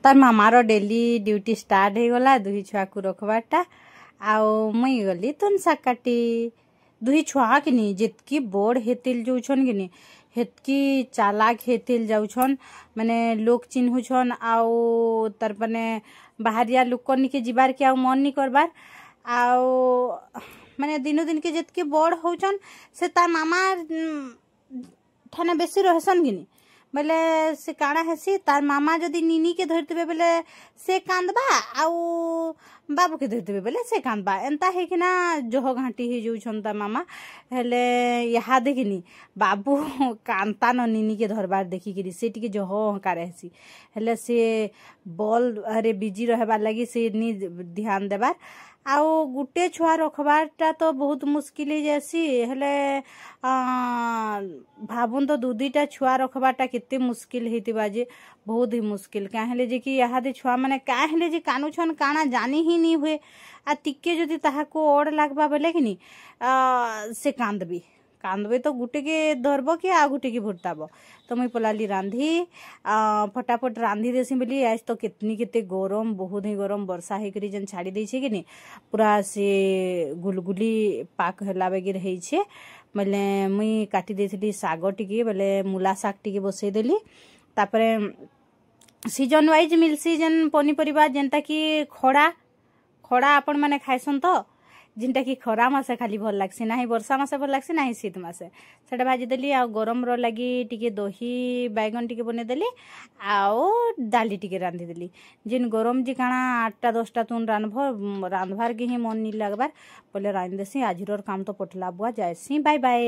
तार मामार daily duty start हो गला दुही छुआ को रखबारटा आउ मुई गली तुन शाग काटी दुही छुआ किनी जितकी बोर्ड हेतिल जाउछन किनी हेतकी चालाक हेतिल जाउछन माने लोक चिन्हुछन आउ तार माने बाहरिया लोक निके जिबार के आउ मन नी करबार आउ माने दिनो दिन के जितकी बोर्ड होछन से तार मामा ठाने बेसी रहसन किनी बोले से काଣା हेसी तार मामा जदि नीनी के धरते बोले से कांदबा आउ बाबू के धरते बोले से कांदबा एंता है कि ना जह घाटी ही जाउछन तार मामा हेले यहाँ देखिनी बाबू कांता न नीनी के धरबार देखी कि से टिके जह हकार हेसी हेले से बॉल अरे बिजी रहबार लगी से नी ध्यान देबार आउ गुटे छुआ रखबारटा तो बहुत मुश्किल ही जैसी हेले भाबुन तो दूधीटा छुआ रखबारटा कितने मुश्किल हेतिबा जे बहुत ही मुश्किल क्या हेले जे कि यहाँ दे छुआ माने क्या हेले जे कानुछन काना जानी ही नहीं हुए आ टिके जदि ताहाको ओड़ लागबा बोले कि नी से कांदबे तो गुटे के धरब कि आ गुटे के भुरताब तो मुई पलाली रांधी फटाफट रांधी देसी बोली आज तो कितनी केते गरम बहुत ही गरम वर्षा होकर जेन छाड़ी देछे कि नी पूरा से गुलगुली पाक होला बेगी रही छे बोले मुई काटी देथली साग टिके बोले मूला साग टिके बसई देली तापरे सीजन वाइज मिलसी जेन पनीपरिबा जेनता कि खड़ा आपण माने खाइसन तो जिनटा कि खरा मासे खाली भल लागसी ना वर्षा मासे भल लागसी ना शीत मासे सेटा भाजी देली आ गरम रो लगी टिके दही बैगन टिके बने देली आओ डाली टिके रांधी देली जिन गरम जी काना 8टा 10टा तुन रांधबार के ही मन नी लागबार बोले रांध देसी आजिरोर काम तो पटला बुआ जायसी बाय बाय।